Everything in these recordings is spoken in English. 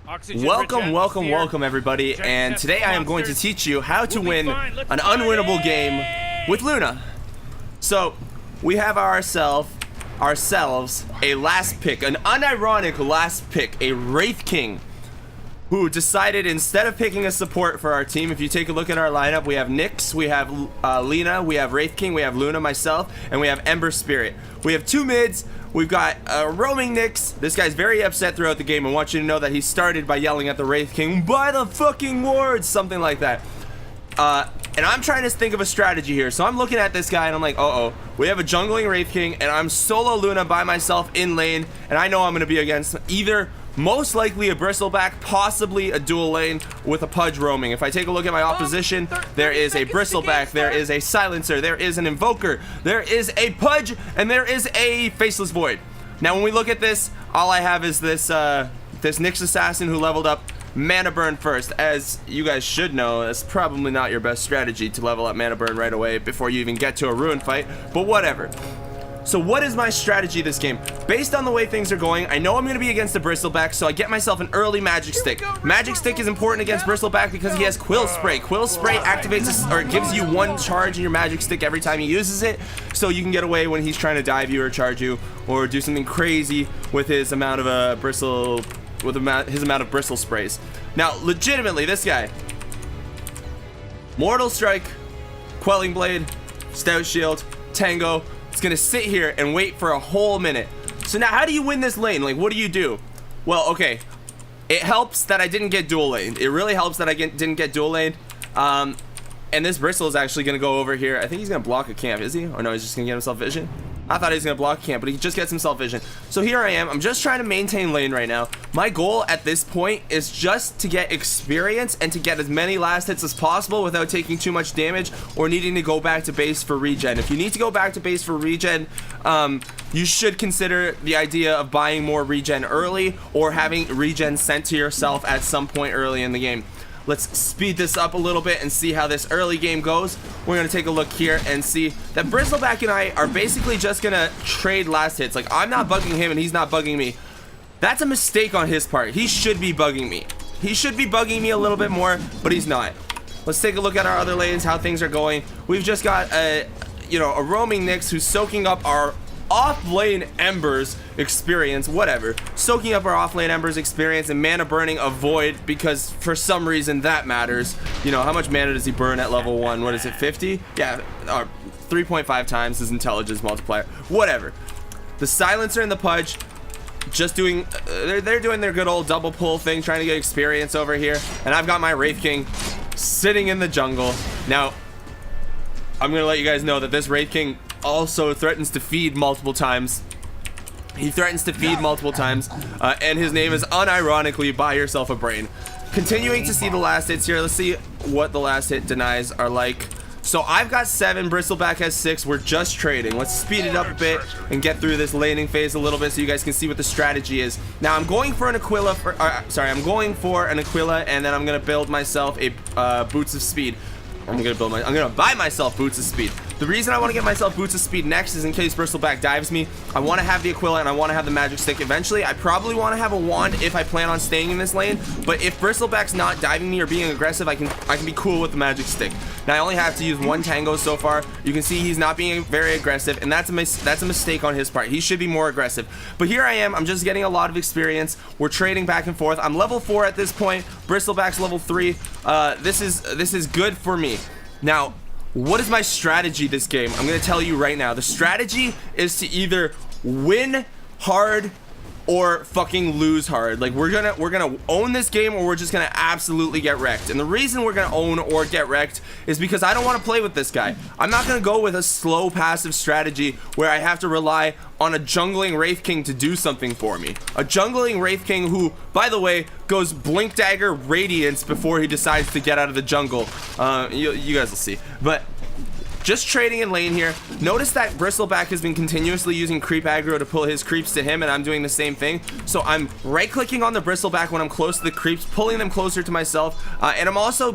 Welcome everybody, and today I am going to teach you how to win an unwinnable game with Luna. So we have ourselves a last pick, an unironic last pick, a Wraith King, who decided instead of picking a support for our team, if you take a look at our lineup, we have Nyx, we have Lena, we have Wraith King, we have Luna, myself, and we have Ember Spirit. We have two mids. We've got roaming Nyx. This guy's very upset throughout the game and wants you to know that he started by yelling at the Wraith King, "Buy the fucking wards," something like that. And I'm trying to think of a strategy here. So I'm looking at this guy and I'm like, uh-oh, we have a jungling Wraith King and I'm solo Luna by myself in lane, and I know I'm going to be against either most likely a Bristleback, possibly a dual lane with a Pudge roaming. If I take a look at my opposition, there is a Bristleback, there is a Silencer, there is an Invoker, there is a Pudge, and there is a Faceless Void. Now when we look at this, all I have is this this Nyx Assassin who leveled up Mana Burn first. As you guys should know, that's probably not your best strategy to level up Mana Burn right away before you even get to a Ruin fight, but whatever. So what is my strategy this game? Based on the way things are going, I know I'm going to be against the Bristleback, so I get myself an early Magic Stick. Magic Stick is important against Bristleback because he has Quill Spray. Quill Spray activates or gives you one charge in your Magic Stick every time he uses it, so you can get away when he's trying to dive you or charge you or do something crazy with his amount of bristle sprays. Now, legitimately, this guy, Mortal Strike, Quelling Blade, Stout Shield, Tango. It's gonna sit here and wait for a whole minute. So now how do you win this lane? Like, what do you do? Well, okay, it helps that I didn't get dual laned. It really helps that I didn't get dual laned. And this Bristle is actually gonna go over here. I think he's gonna block a camp, is he? Or no, he's just gonna get himself vision. I thought he was gonna block a camp, but he just gets himself vision. So here I am. I'm just trying to maintain lane right now. My goal at this point is just to get experience and to get as many last hits as possible without taking too much damage or needing to go back to base for regen. If you need to go back to base for regen, you should consider the idea of buying more regen early or having regen sent to yourself at some point early in the game. Let's speed this up a little bit and see how this early game goes. We're gonna take a look here and see that Bristleback and I are basically just gonna trade last hits. Like, I'm not bugging him and he's not bugging me. That's a mistake on his part. He should be bugging me. He should be bugging me a little bit more, but he's not. Let's take a look at our other lanes, how things are going. We've just got a roaming Nyx who's soaking up our off-lane Embers experience, whatever. Soaking up our off-lane Embers experience and mana burning a Void because for some reason that matters. You know, how much mana does he burn at level 1? What is it, 50? Yeah, 3.5 times his intelligence multiplier. Whatever. The Silencer and the Pudge just doing, they're doing their good old double pull thing, trying to get experience over here. And I've got my Wraith King sitting in the jungle. Now, I'm going to let you guys know that this Wraith King also threatens to feed multiple times. He threatens to feed multiple times, and his name is unironically Buy Yourself a Brain. Continuing to see the last hits here. Let's see what the last hit denies are like. So I've got 7, Bristleback has 6. We're just trading. Let's speed it up a bit and get through this laning phase a little bit so you guys can see what the strategy is. Now I'm going for an Aquila, I'm going for an Aquila, and then I'm gonna build myself a Boots of Speed. I'm gonna buy myself Boots of Speed. The reason I want to get myself Boots of Speed next is in case Bristleback dives me. I want to have the Aquila and I want to have the Magic Stick. Eventually, I probably want to have a wand if I plan on staying in this lane. But if Bristleback's not diving me or being aggressive, I can be cool with the Magic Stick. Now I only have to use one Tango so far. You can see he's not being very aggressive, and that's a mistake on his part. He should be more aggressive. But here I am. I'm just getting a lot of experience. We're trading back and forth. I'm level 4 at this point. Bristleback's level 3. This is good for me. Now, what is my strategy this game? I'm gonna tell you right now. The strategy is to either win hard or fucking lose hard. Like, we're gonna own this game or we're just gonna absolutely get wrecked. And the reason we're gonna own or get wrecked is because I don't want to play with this guy. I'm not gonna go with a slow passive strategy where I have to rely on a jungling Wraith King to do something for me. A jungling Wraith King who, by the way, goes Blink Dagger Radiance before he decides to get out of the jungle. You guys will see. But just trading in lane here. Notice that Bristleback has been continuously using creep aggro to pull his creeps to him, and I'm doing the same thing. So I'm right clicking on the Bristleback when I'm close to the creeps, pulling them closer to myself, and I'm also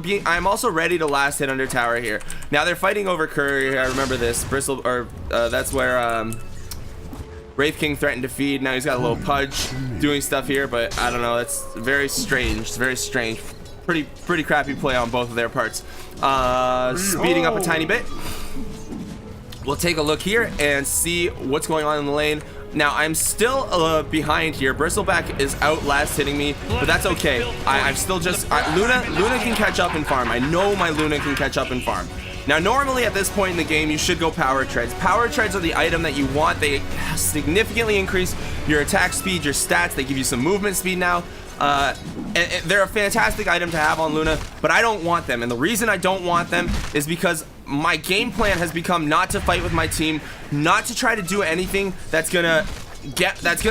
ready to last hit under tower here. Now they're fighting over Curry. I remember this that's where Wraith King threatened to feed. Now he's got a little Pudge doing stuff here, but I don't know. That's very strange. It's very strange. Pretty crappy play on both of their parts. Speeding up a tiny bit. We'll take a look here and see what's going on in the lane. Now, I'm still behind here. Bristleback is out last hitting me, but that's okay. I'm still just... Luna can catch up and farm. I know my Luna can catch up and farm. Now, normally at this point in the game, you should go Power Treads. Power Treads are the item that you want. They significantly increase your attack speed, your stats. They give you some movement speed now. And they're a fantastic item to have on Luna, but I don't want them. And the reason I don't want them is because my game plan has become not to fight with my team, not to try to do anything that's gonna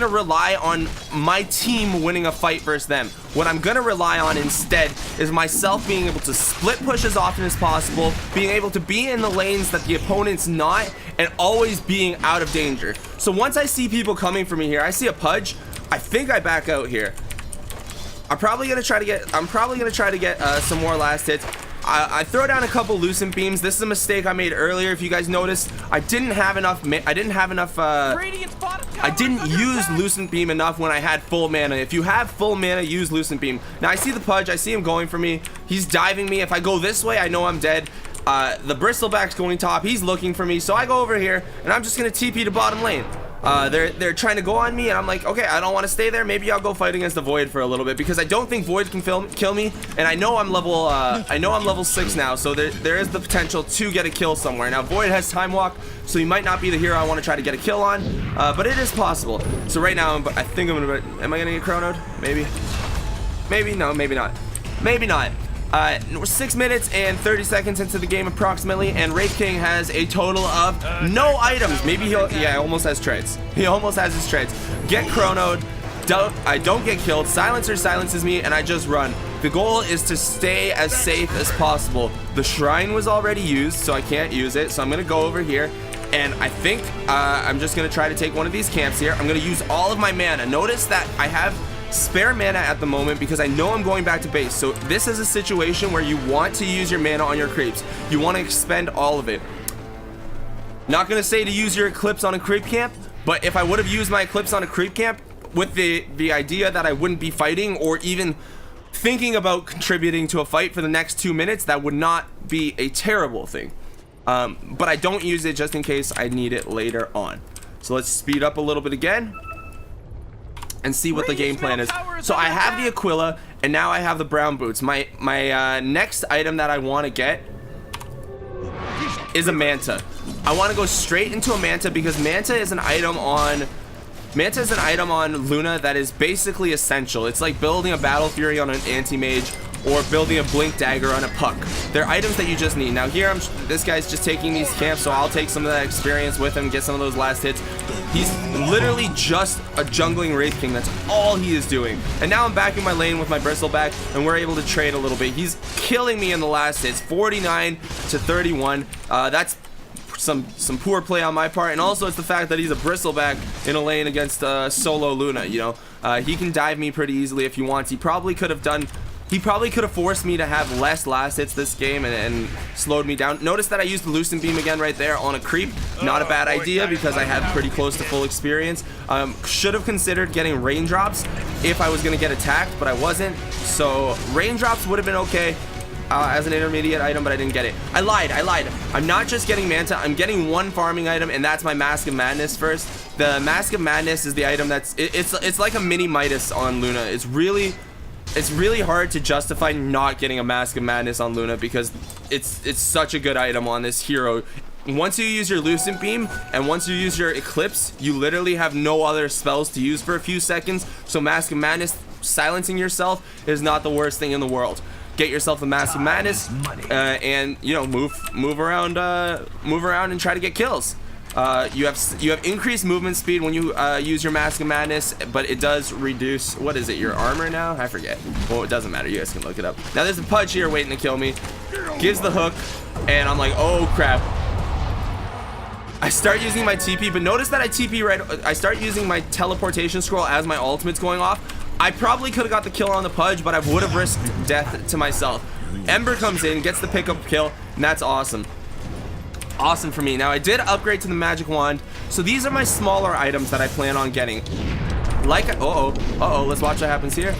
rely on my team winning a fight versus them. What I'm gonna rely on instead is myself being able to split push as often as possible, being able to be in the lanes that the opponent's not, and always being out of danger. So once I see people coming for me here, I see a Pudge, I think I back out here. I'm probably gonna try to get some more last hits. I throw down a couple Lucent Beams. This is a mistake I made earlier. If you guys noticed, I didn't use Lucent Beam enough when I had full mana. If you have full mana, use Lucent Beam. Now I see the Pudge. I see him going for me. He's diving me. If I go this way, I know I'm dead. The Bristleback's going top. He's looking for me. So I go over here, and I'm just gonna TP to bottom lane. They're trying to go on me, and I'm like, okay, I don't want to stay there. Maybe I'll go fight against the Void for a little bit, because I don't think Void can kill me, and I know I'm level 6 now, so there is the potential to get a kill somewhere. Now Void has Time Walk, so he might not be the hero I want to try to get a kill on, but it is possible. So right now, I think I'm gonna. Am I gonna get chronoed? Maybe. Maybe no. Maybe not. Maybe not. We're 6 minutes and 30 seconds into the game approximately, and Wraith King has a total of no items. Maybe he almost has trades. He almost has his trades. Get chronoed. I don't get killed. Silencer silences me, and I just run. The goal is to stay as safe as possible. The shrine was already used, so I can't use it. So I'm gonna go over here, and I think I'm just gonna try to take one of these camps here. I'm gonna use all of my mana. Notice that I have spare mana at the moment because I know I'm going back to base. So this is a situation where you want to use your mana on your creeps. You want to expend all of it. Not gonna say to use your Eclipse on a creep camp, but if I would have used my Eclipse on a creep camp with the idea that I wouldn't be fighting or even thinking about contributing to a fight for the next 2 minutes, that would not be a terrible thing. But I don't use it just in case I need it later on. So let's speed up a little bit again and see what the game plan is. So I have the Aquila, and now I have the brown boots. My next item that I want to get is a Manta. I want to go straight into a Manta because Manta is an item on Luna that is basically essential. It's like building a Battle Fury on an anti-mage or building a Blink Dagger on a Puck. They're items that you just need. Now here, this guy's just taking these camps, so I'll take some of that experience with him, get some of those last hits. He's literally just a jungling Wraith King. That's all he is doing. And now I'm back in my lane with my Bristleback, and we're able to trade a little bit. He's killing me in the last hits, 49 to 31. That's some poor play on my part, and also it's the fact that he's a Bristleback in a lane against solo Luna. You know, he can dive me pretty easily if he wants. He probably could have forced me to have less last hits this game and slowed me down. Notice that I used the Lucent Beam again right there on a creep. Not a bad idea because I had pretty close to full experience. Should have considered getting raindrops if I was going to get attacked, but I wasn't. So raindrops would have been okay as an intermediate item, but I didn't get it. I lied. I'm not just getting Manta. I'm getting one farming item, and that's my Mask of Madness first. The Mask of Madness is the item that's... It's like a mini Midas on Luna. It's really hard to justify not getting a Mask of Madness on Luna because it's such a good item on this hero. Once you use your Lucent Beam and once you use your Eclipse, you literally have no other spells to use for a few seconds. So Mask of Madness, silencing yourself, is not the worst thing in the world. Get yourself a Mask of Madness and, you know, move around and try to get kills. You have increased movement speed when you use your Mask of Madness, but it does reduce, what is it, your armor now? I forget. Well, it doesn't matter. You guys can look it up. Now there's a Pudge here waiting to kill me. Gives the hook, and I'm like, oh crap. I start using my TP, but notice that I start using my teleportation scroll as my ultimate's going off. I probably could have got the kill on the Pudge, but I would have risked death to myself. Ember comes in, gets the pickup kill, and that's awesome. awesome for me. Now, I did upgrade to the magic wand, so these are my smaller items that I plan on getting. Like, let's watch what happens here.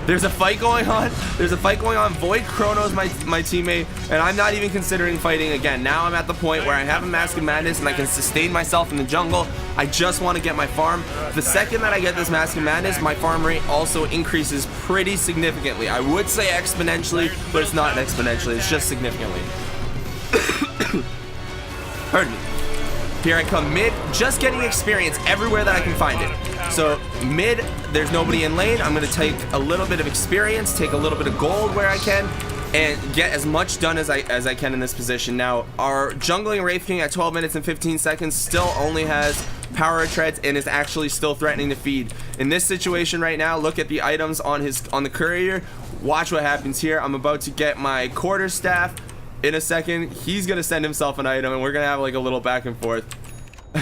There's a fight going on. Void Chrono's my teammate, and I'm not even considering fighting again. Now I'm at the point where I have a Mask of Madness and I can sustain myself in the jungle. I just want to get my farm. The second that I get this Mask of Madness, my farm rate also increases pretty significantly. I would say exponentially, but it's not exponentially. It's just significantly. Pardon me. Here I come mid, just getting experience everywhere that I can find it. So mid, there's nobody in lane. I'm gonna take a little bit of experience, take a little bit of gold where I can, and get as much done as I can in this position. Now, our jungling Wraith King at 12 minutes and 15 seconds still only has power treads and is actually still threatening to feed. In this situation right now, look at the items on the courier. Watch what happens here. I'm about to get my quarterstaff. In a second, he's gonna send himself an item, and we're gonna have like a little back and forth.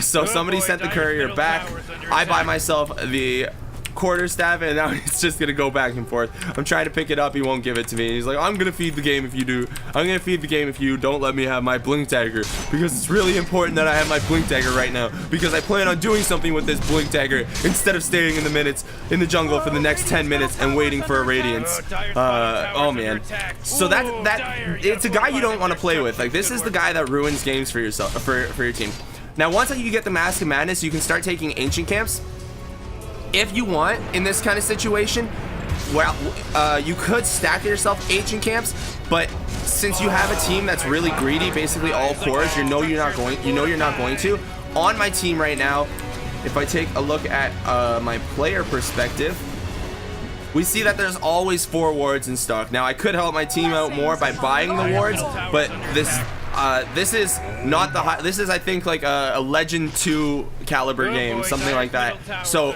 So somebody sent the courier back. I buy myself the quarterstaff, and now it's just gonna go back and forth. I'm trying to pick it up, he won't give it to me. He's like, I'm gonna feed the game if you do. I'm gonna feed the game if you don't let me have my blink dagger, because it's really important that I have my blink dagger right now, because I plan on doing something with this blink dagger instead of staying in the jungle for the next 10 minutes and waiting for a radiance. Oh man. So that it's a guy you don't want to play with. Like, this is the guy that ruins games for yourself, for your team. Now, once you get the Mask of Madness, you can start taking ancient camps. If you want, in this kind of situation, well, you could stack yourself ancient camps, but since you have a team that's really greedy, basically all cores, you know you're not going to. On my team right now, if I take a look at my player perspective, we see that there's always 4 wards in stock. Now, I could help my team out more by buying the wards, but this is not the high. This is, I think, like a Legend 2 caliber game, something like that. So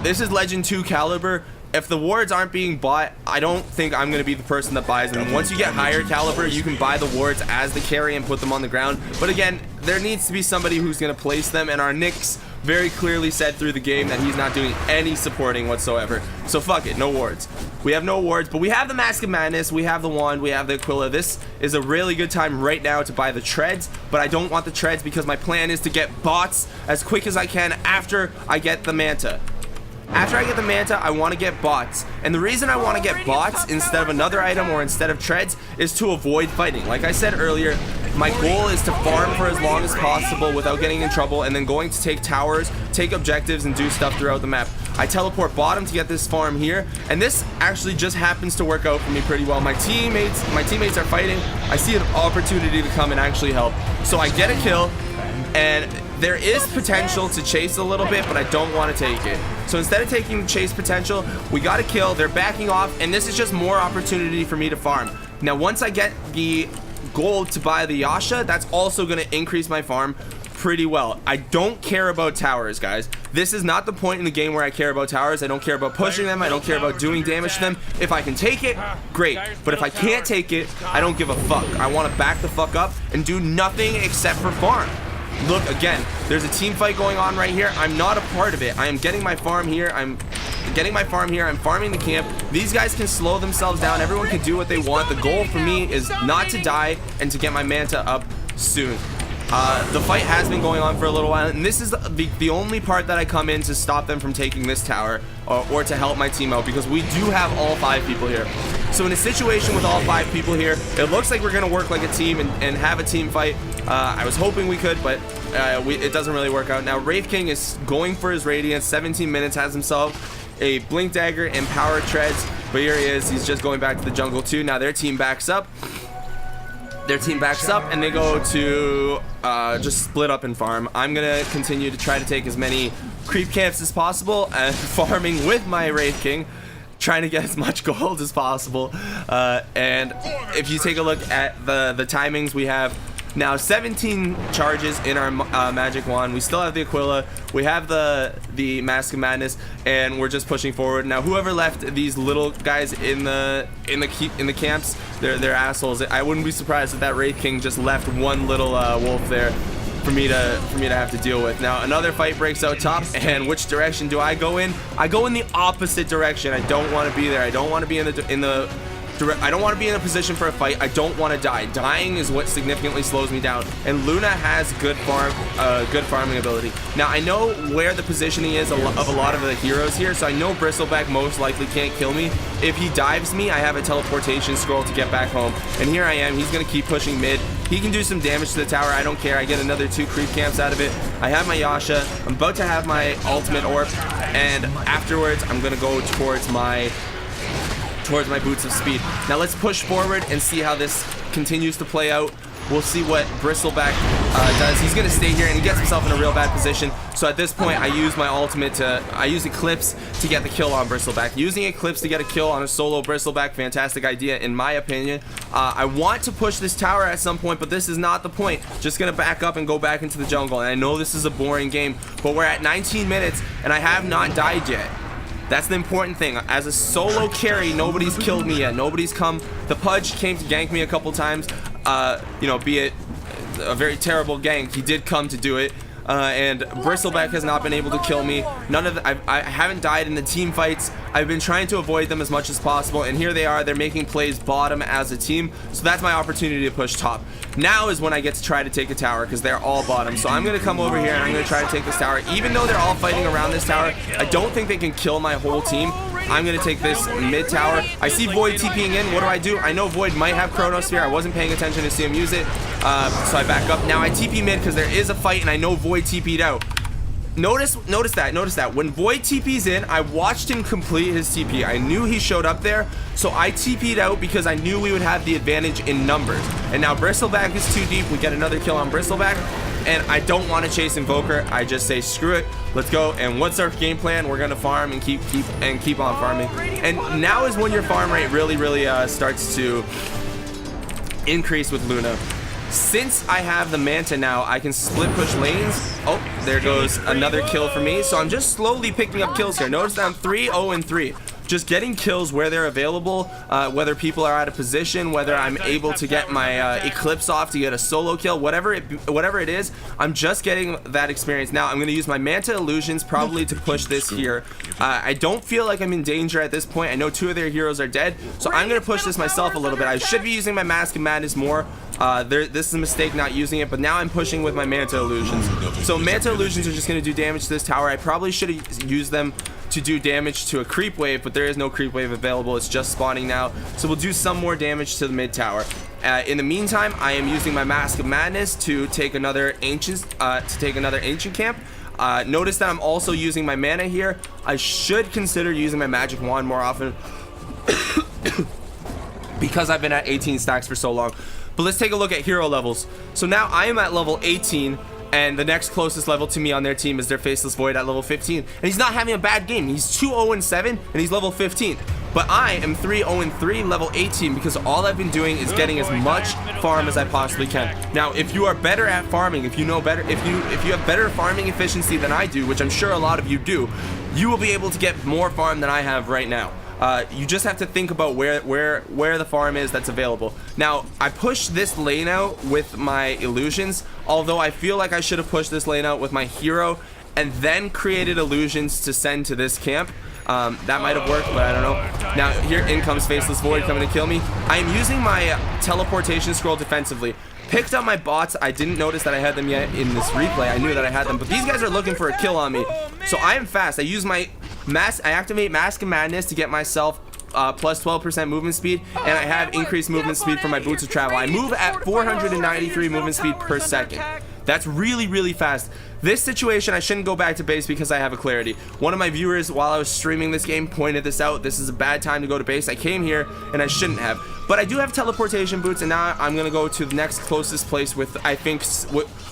this is Legend 2 caliber. If the wards aren't being bought, I don't think I'm going to be the person that buys them. Once you get higher caliber, you can buy the wards as the carry and put them on the ground. But again, there needs to be somebody who's going to place them, and our Nyx very clearly said through the game that he's not doing any supporting whatsoever. So fuck it, no wards. We have no wards, but we have the Mask of Madness, we have the wand, we have the Aquila. This is a really good time right now to buy the treads, but I don't want the treads because my plan is to get bots as quick as I can after I get the Manta. After I get the Manta, I want to get bots. And the reason I want to get bots instead of another item or instead of treads is to avoid fighting. Like I said earlier, my goal is to farm for as long as possible without getting in trouble, and then going to take towers, take objectives, and do stuff throughout the map. I teleport bottom to get this farm here, and this actually just happens to work out for me pretty well. My teammates are fighting. I see an opportunity to come and actually help. So I get a kill, and there is potential to chase a little bit, but I don't want to take it. So instead of taking the chase potential, we got a kill. They're backing off, and this is just more opportunity for me to farm. Now, once I get the gold to buy the Yasha, that's also going to increase my farm pretty well. I don't care about towers, guys. This is not the point in the game where I care about towers. I don't care about pushing them. I don't care about doing damage to them. If I can take it, great. But if I can't take it, I don't give a fuck. I want to back the fuck up and do nothing except for farm. Look, again, there's a team fight going on right here. I'm not a part of it. I am getting my farm here. I'm farming the camp. These guys can slow themselves down. Everyone can do what they want. The goal for me is not to die and to get my Manta up soon. The fight has been going on for a little while, and this is the only part that I come in to stop them from taking this tower, or to help my team out, because we do have all 5 people here. So in a situation with all 5 people here, it looks like we're going to work like a team and have a team fight. I was hoping we could, but it doesn't really work out. Now, Wraith King is going for his Radiance. 17 minutes, has himself a Blink Dagger and Power Treads, but here he is. He's just going back to the jungle too. Now their team backs up. And they go to just split up and farm. I'm gonna continue to try to take as many creep camps as possible and farming with my Wraith King, trying to get as much gold as possible. And if you take a look at the timings, we have now 17 charges in our magic wand. We still have the Aquila. We have the Mask of Madness, and we're just pushing forward. Now, whoever left these little guys in the camps, they're assholes. I wouldn't be surprised if that Wraith King just left one little wolf there for me to have to deal with. Now, another fight breaks out top, and which direction do I go in? I go in the opposite direction. I don't want to be there. I don't want to be in the I don't want to be in a position for a fight. I don't want to die. Dying is what significantly slows me down. And Luna has good farming ability. Now I know where the positioning is of a lot of the heroes here, so I know Bristleback most likely can't kill me. If he dives me, I have a teleportation scroll to get back home. And here I am. He's gonna keep pushing mid. He can do some damage to the tower. I don't care. I get another 2 creep camps out of it. I have my Yasha. I'm about to have my ultimate orb, and afterwards I'm gonna go towards my boots of speed. Now let's push forward and see how this continues to play out. We'll see what Bristleback does. He's gonna stay here and he gets himself in a real bad position. So at this point, I use my ultimate I use Eclipse to get the kill on Bristleback. Using Eclipse to get a kill on a solo Bristleback, fantastic idea in my opinion. I want to push this tower at some point, but this is not the point. Just gonna back up and go back into the jungle. And I know this is a boring game, but we're at 19 minutes and I have not died yet. That's the important thing. As a solo carry, nobody's killed me yet. Nobody's come. The Pudge came to gank me a couple times. You know, be it a very terrible gank, he did come to do it. And Bristleback has not been able to kill me. None of I haven't died in the team fights. I've been trying to avoid them as much as possible, and here they are. They're making plays bottom as a team, so that's my opportunity to push top. Now is when I get to try to take a tower, because they're all bottom. So I'm gonna come over here and I'm gonna try to take this tower. Even though they're all fighting around this tower, I don't think they can kill my whole team. I'm gonna take this mid tower. I see Void TPing in. What do? I know Void might have Chronosphere. I wasn't paying attention to see him use it, so I back up. Now I TP mid because there is a fight, and I know Void TP'd out. Notice that when Void TP's in, I watched him complete his TP. I knew he showed up there, so I TP'd out because I knew we would have the advantage in numbers. And now Bristleback is too deep. We get another kill on Bristleback, and I don't want to chase Invoker. I just say screw it, let's go. And what's our game plan? We're gonna farm and keep on farming. And now is when your farm rate really starts to increase with Luna. Since I have the Manta now, I can split push lanes. Oh, there goes another kill for me. So I'm just slowly picking up kills here. Notice that I'm 3-0-3. Just getting kills where they're available, whether people are out of position, whether I'm able to get my Eclipse off to get a solo kill, whatever it is, I'm just getting that experience. Now I'm going to use my Manta Illusions probably to push this here. I don't feel like I'm in danger at this point. I know 2 of their heroes are dead, so I'm going to push this myself a little bit. I should be using my Mask of Madness more. This is a mistake not using it, but now I'm pushing with my Manta Illusions. So Manta Illusions are just going to do damage to this tower. I probably should have used them to do damage to a creep wave, but there is no creep wave available. It's just spawning now, so we'll do some more damage to the mid tower. In the meantime, I am using my Mask of Madness to take another ancient camp. Notice that I'm also using my mana here. I should consider using my magic wand more often because I've been at 18 stacks for so long. But let's take a look at hero levels. So now I am at level 18, and the next closest level to me on their team is their Faceless Void at level 15. And he's not having a bad game. He's 2-0-7, and he's level 15. But I am 3-0-3, level 18, because all I've been doing is getting as much farm as I possibly can. Now, if you are better at farming, if you know better, if you have better farming efficiency than I do, which I'm sure a lot of you do, you will be able to get more farm than I have right now. You just have to think about where the farm is that's available. Now, I pushed this lane out with my illusions, although I feel like I should have pushed this lane out with my hero and then created illusions to send to this camp. That might have worked, but I don't know. Now, here in comes Faceless Void coming to kill me. I am using my teleportation scroll defensively. Picked up my bots. I didn't notice that I had them yet in this replay. I knew that I had them, but these guys are looking for a kill on me. So I am fast. I use my I activate Mask of Madness to get myself plus 12% movement speed, and I have increased movement speed for my Boots of Travel. I move at 493 movement speed per second. That's really fast. This situation, I shouldn't go back to base because I have a clarity. One of my viewers, while I was streaming this game, pointed this out. This is a bad time to go to base. I came here and I shouldn't have. But I do have teleportation boots, and now I'm gonna go to the next closest place with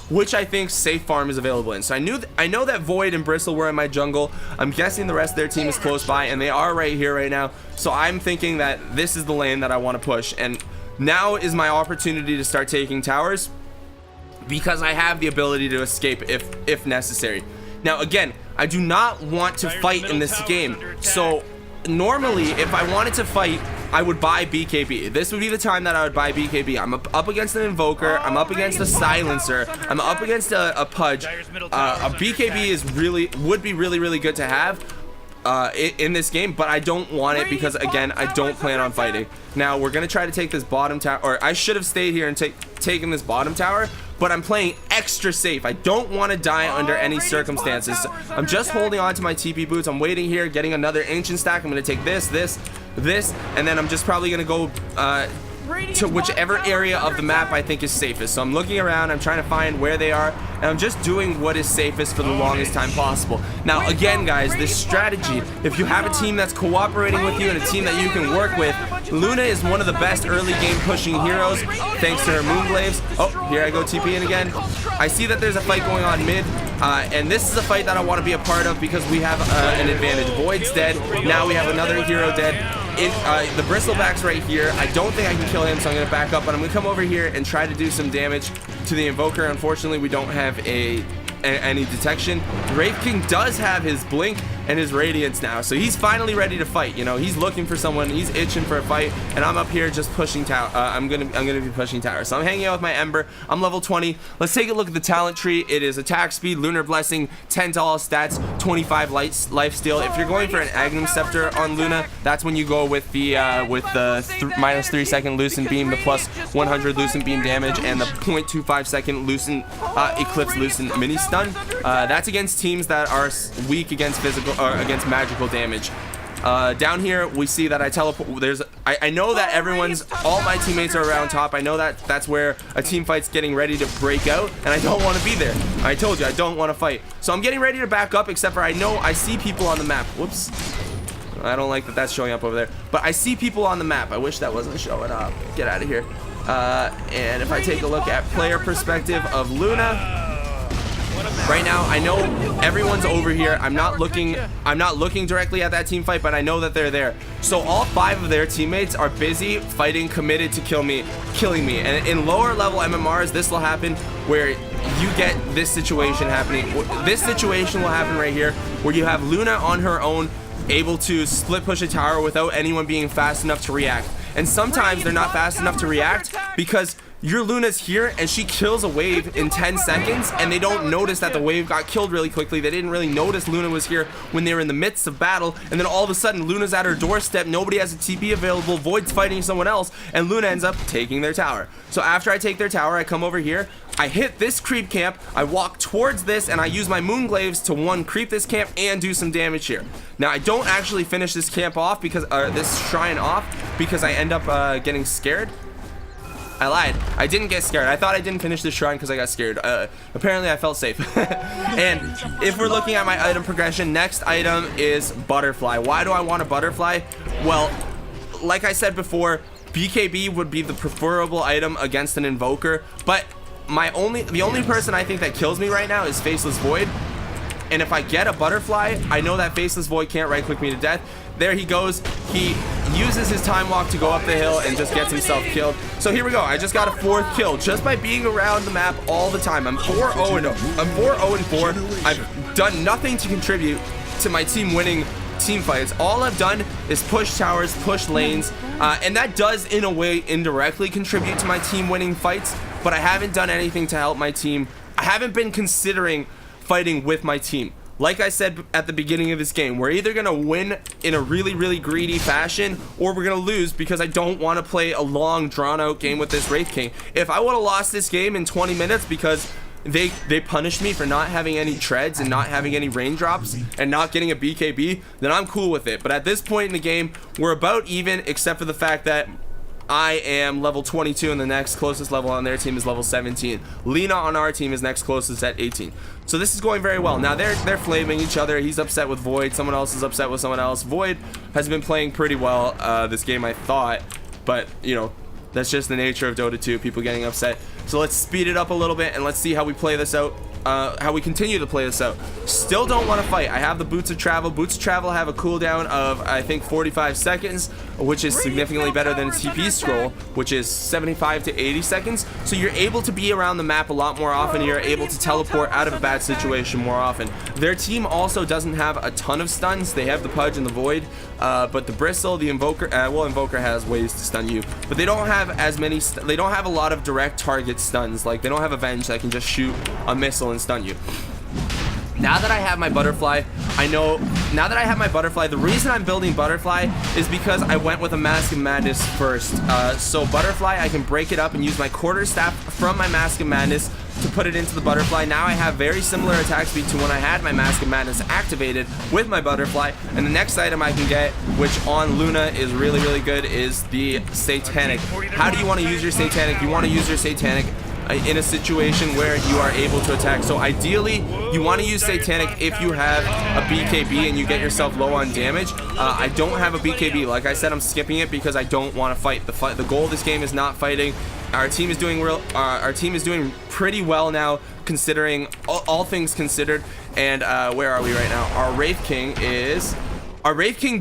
which I think safe farm is available in. So I know that Void and Bristle were in my jungle. I'm guessing the rest of their team is close by, and they are right here right now. So I'm thinking that this is the lane that I want to push, and now is my opportunity to start taking towers, because I have the ability to escape if necessary. Now again, I do not want to fight in this game. So normally, if I wanted to fight, I would buy BKB. This would be the time that I would buy BKB. I'm up against an Invoker. I'm up against a Silencer. I'm up against a Pudge. A BKB would be really good to have. in this game, but I don't want it because, again, I don't plan on fighting. Now, we're going to try to take this bottom tower, or I should have stayed here and taken this bottom tower, but I'm playing extra safe. I don't want to die under any circumstances. I'm just holding on to my TP boots. I'm waiting here, getting another ancient stack. I'm going to take this, and then I'm just probably going to go to whichever area of the map I think is safest. So I'm looking around, I'm trying to find where they are, and I'm just doing what is safest for the longest time possible. Now, again, guys, this strategy, if you have a team that's cooperating with you and a team that you can work with, Luna is one of the best early game pushing heroes thanks to her Moonglaves. Oh, here I go TPing again. I see that there's a fight going on mid, and this is a fight that I want to be a part of because we have an advantage. Void's dead. Now we have another hero dead. The Bristleback's right here. I don't think I can kill him, so I'm going to back up, but I'm going to come over here and try to do some damage to the Invoker. Unfortunately, we don't have any detection. Wraith King does have his blink and his radiance now, so he's finally ready to fight. You know, he's looking for someone, he's itching for a fight, and I'm up here just pushing tower. I'm gonna be pushing tower. So I'm hanging out with my Ember. I'm level 20. Let's take a look at the talent tree. It is attack speed, lunar blessing, 10 to all stats, 25 life steal. If you're going for an Agnum Scepter on Luna, that's when you go with the minus 3 second Lucent Beam, the plus 100 Lucent Beam damage, and the 0.25 second Lucent Eclipse Lucent mini stun. That's against teams that are weak against physical or against magical damage. Down here we see that I teleport. I know that all my teammates are around top. I know that that's where a team fight's getting ready to break out, and I don't want to be there. I told you I don't want to fight, so I'm getting ready to back up, except for I know I see people on the map. Whoops, I don't like that that's showing up over there, but I see people on the map. I wish that wasn't showing up. Get out of here. And if I take a look at player perspective of Luna, right now, I know everyone's over here. I'm not looking directly at that team fight, but I know that they're there. So all 5 of their teammates are busy fighting, committed to killing me. And in lower level MMRs, this will happen where you get this situation happening. This situation will happen right here, where you have Luna on her own, able to split push a tower without anyone being fast enough to react. And sometimes they're not fast enough to react because your Luna's here and she kills a wave in 10 seconds and they don't notice that the wave got killed really quickly. They didn't really notice Luna was here when they were in the midst of battle, and then all of a sudden Luna's at her doorstep, nobody has a TP available, Void's fighting someone else, and Luna ends up taking their tower. So after I take their tower, I come over here, I hit this creep camp, I walk towards this, and I use my Moonglaves to one, creep this camp and do some damage here. Now I don't actually finish this camp off because this shrine off because I end up getting scared. I lied. I didn't get scared. I thought I didn't finish the shrine because I got scared. Apparently I felt safe. And if we're looking at my item progression, next item is Butterfly. Why do I want a Butterfly? Well, like I said before, BKB would be the preferable item against an Invoker, but the only person I think that kills me right now is Faceless Void. And if I get a Butterfly, I know that Faceless Void can't right click me to death. There he goes. He uses his time walk to go up the hill and just gets himself killed. So here we go. I just got a 4th kill just by being around the map all the time. I'm 4-0-4. I've done nothing to contribute to my team winning team fights. All I've done is push towers, push lanes, and that does in a way indirectly contribute to my team winning fights, but I haven't done anything to help my team. I haven't been considering fighting with my team. Like I said at the beginning of this game, we're either gonna win in a really, really greedy fashion, or we're gonna lose because I don't want to play a long, drawn-out game with this Wraith King. If I would have lost this game in 20 minutes because they punished me for not having any treads and not having any raindrops and not getting a BKB, then I'm cool with it. But at this point in the game, we're about even, except for the fact that I am level 22 and the next closest level on their team is level 17. Lena on our team is next closest at 18. So this is going very well. Now they're flaming each other. He's upset with Void. Someone else is upset with someone else. Void has been playing pretty well this game, I thought, but you know, that's just the nature of Dota 2, people getting upset. So let's speed it up a little bit and let's see how we play this out. How we continue to play this out. Still don't want to fight. I have the Boots of Travel. Boots of Travel have a cooldown of, I think, 45 seconds, which is significantly better than TP Scroll, which is 75 to 80 seconds. So you're able to be around the map a lot more often. You're able to teleport out of a bad situation more often. Their team also doesn't have a ton of stuns. They have the Pudge and the Void, but the Bristle, the Invoker, well, Invoker has ways to stun you, but they don't have as many, they don't have a lot of direct target stuns. Like, they don't have Avenge that can just shoot a missile and stun you. Now that I have my Butterfly, I know now that I have my butterfly, the reason I'm building butterfly is because I went with a Mask of Madness first. So butterfly, I can break it up and use my quarterstaff from my Mask of Madness to put it into the butterfly. Now I have very similar attack speed to when I had my Mask of Madness activated with my butterfly. And the next item I can get, which on Luna is really, really good, is the Satanic. How do you want to use your Satanic? You want to use your Satanic in a situation where you are able to attack. So ideally, you want to use Satanic if you have a BKB and you get yourself low on damage. I don't have a BKB. Like I said, I'm skipping it because I don't want to fight. The goal of this game is not fighting. Our team is doing pretty well now, considering all things considered. And where are we right now? Our Wraith King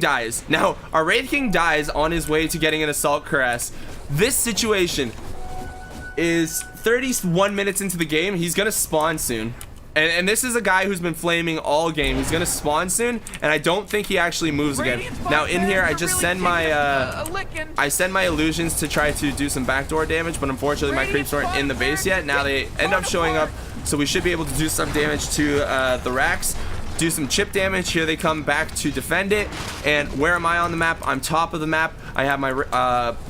dies. Now, our Wraith King dies on his way to getting an Assault Caress. This situation is 31 minutes into the game. He's gonna spawn soon, and this is a guy who's been flaming all game. He's gonna spawn soon, and I don't think he actually moves again. Now in here, I just send my illusions to try to do some backdoor damage, but unfortunately my creeps aren't in the base yet. Now they end up showing up, so we should be able to do some damage to the racks, do some chip damage. Here they come back to defend it. And where am I on the map? I'm top of the map. I have my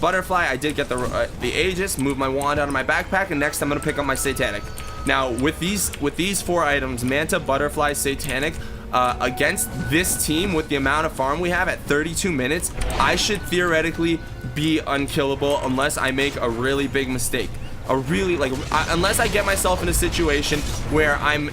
butterfly. I did get the Aegis, move my wand out of my backpack, and next I'm gonna pick up my Satanic. Now with these 4 items, Manta, butterfly, Satanic, against this team with the amount of farm we have at 32 minutes, I should theoretically be unkillable unless I make a really big mistake. Unless I get myself in a situation where I'm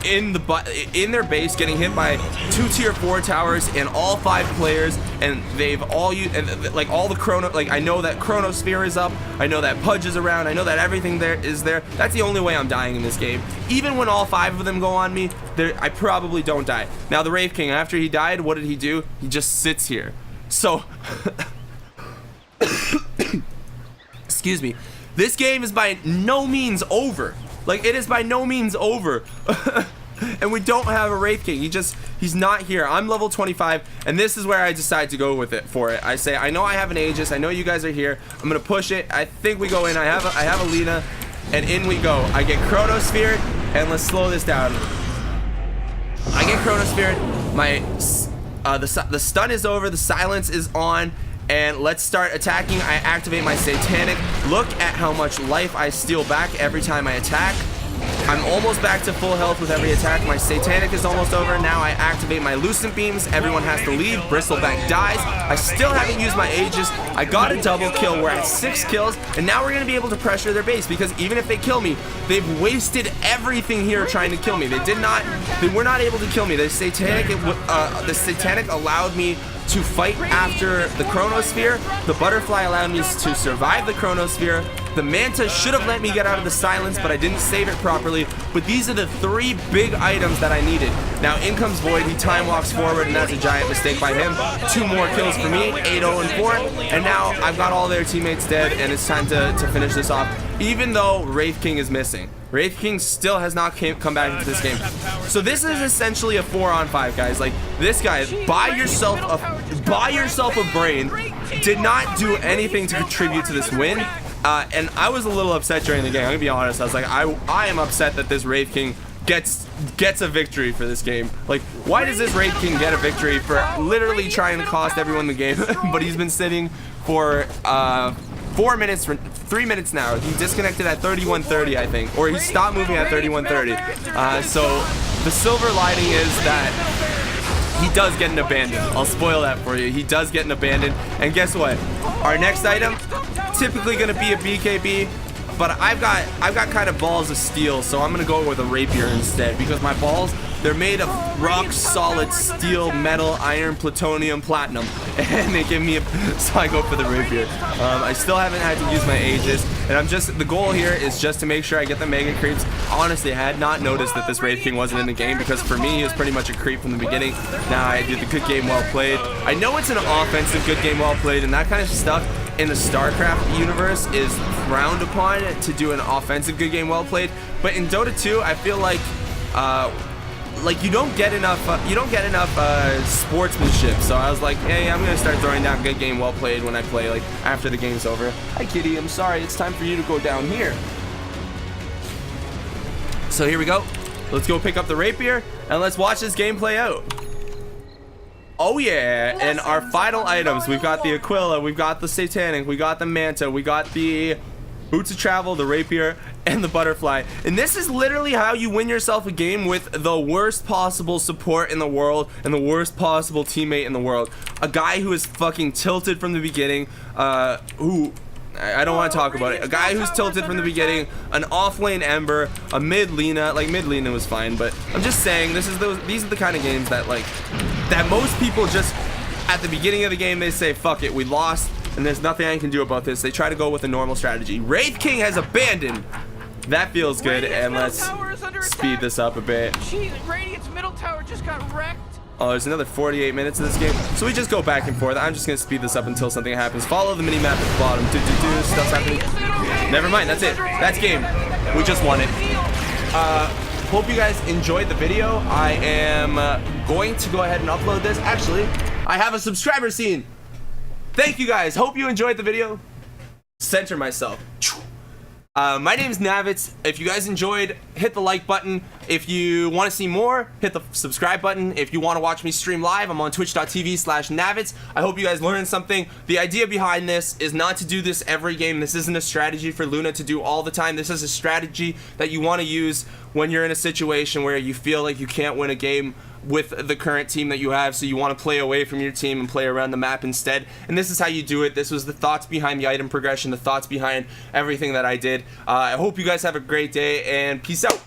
in their base getting hit by 2 tier 4 towers and all 5 players, and they've all used, and like all the chrono, like I know that Chronosphere is up, I know that Pudge is around, I know that everything there is there. That's the only way I'm dying in this game. Even when all 5 of them go on me, I probably don't die. Now the Wraith King, after he died, what did he do? He just sits here. So excuse me, this game is by no means over. Like, it is by no means over. And we don't have a Wraith King. He's not here. I'm level 25, and this is where I decide to go with it for it. I say, I know I have an Aegis. I know you guys are here. I'm gonna push it. I think we go in. I have a Lina, and in we go. I get Chronosphere, and let's slow this down. I get Chronosphere. The stun is over. The silence is on. And let's start attacking. I activate my Satanic. Look at how much life I steal back every time I attack. I'm almost back to full health with every attack. My Satanic is almost over. Now I activate my Lucent Beams. Everyone has to leave. Bristleback dies. I still haven't used my Aegis. I got a double kill. We're at 6 kills. And now we're going to be able to pressure their base, because even if they kill me, they've wasted everything here trying to kill me. They were not able to kill me. The Satanic allowed me to fight after the Chronosphere. The butterfly allowed me to survive the Chronosphere. The Manta should have let me get out of the silence, but I didn't save it properly. But these are the 3 big items that I needed. Now in comes Void. He time walks forward, and that's a giant mistake by him. 2 more kills for me, 8-0-4. And now I've got all their teammates dead, and it's time to finish this off. Even though Wraith King is missing. Wraith King still has not come back into this game. So this is essentially a 4-on-5, guys. Like, this guy, buy yourself a brain, did not do anything to contribute to this win. And I was a little upset during the game. I'm gonna be honest. I was like, I am upset that this Wraith King gets a victory for this game. Like, why does this Wraith King get a victory for literally trying to cost everyone the game? But he's been sitting for 3 minutes now. He disconnected at 31:30, I think, or he stopped moving at 31:30. So the silver lining is that he does get an abandon. I'll spoil that for you. He does get an abandon. And guess what? Our next item, typically gonna be a BKB, but I've got kind of balls of steel, so I'm gonna go with a Rapier instead, because my balls, they're made of rock solid steel, metal, iron, plutonium, platinum, and they give me so I go for the Rapier. I still haven't had to use my Aegis, and the goal here is just to make sure I get the mega creeps. Honestly, I had not noticed that this Wraith King wasn't in the game, because for me, he was pretty much a creep from the beginning. Now I did the good game, well played. I know it's an offensive good game, well played, and that kind of stuff in the StarCraft universe is frowned upon, to do an offensive good game, well played. But in Dota 2, I feel like you don't get enough sportsmanship. So I was like, hey, I'm gonna start throwing down good game, well played when I play, like, after the game's over. Hi Kitty, I'm sorry, it's time for you to go down here. So here we go. Let's go pick up the Rapier, and let's watch this game play out. Oh yeah, and our final items, we've got the Aquila, we've got the Satanic, we got the Manta, we got the Boots of Travel, the Rapier, and the Butterfly. And this is literally how you win yourself a game with the worst possible support in the world and the worst possible teammate in the world. A guy who is fucking tilted from the beginning, I don't want to talk about it. A guy who's tilted from the beginning, an off-lane Ember, a mid-Lina. Like, mid-Lina was fine, but I'm just saying, these are the kind of games that, like, that most people just, at the beginning of the game, they say, fuck it, we lost, and there's nothing I can do about this. They try to go with a normal strategy. Wraith King has abandoned. That feels good, and let's speed this up a bit. Jeez, Radiant's middle tower just got wrecked. Oh, there's another 48 minutes of this game, so we just go back and forth. I'm just gonna speed this up until something happens. Follow the mini map at the bottom. Stuff's happening. Never mind, that's it. That's game. We just won it. Hope you guys enjoyed the video. I am going to go ahead and upload this. Actually, I have a subscriber scene. Thank you guys. Hope you enjoyed the video. Center myself. My name is Navitz. If you guys enjoyed, hit the like button. If you want to see more, hit the subscribe button. If you want to watch me stream live, I'm on twitch.tv/Navitz. I hope you guys learned something. The idea behind this is not to do this every game. This isn't a strategy for Luna to do all the time. This is a strategy that you want to use when you're in a situation where you feel like you can't win a game with the current team that you have, so you want to play away from your team and play around the map instead. And this is how you do it. This was the thoughts behind the item progression, the thoughts behind everything that I did. I hope you guys have a great day, and peace out.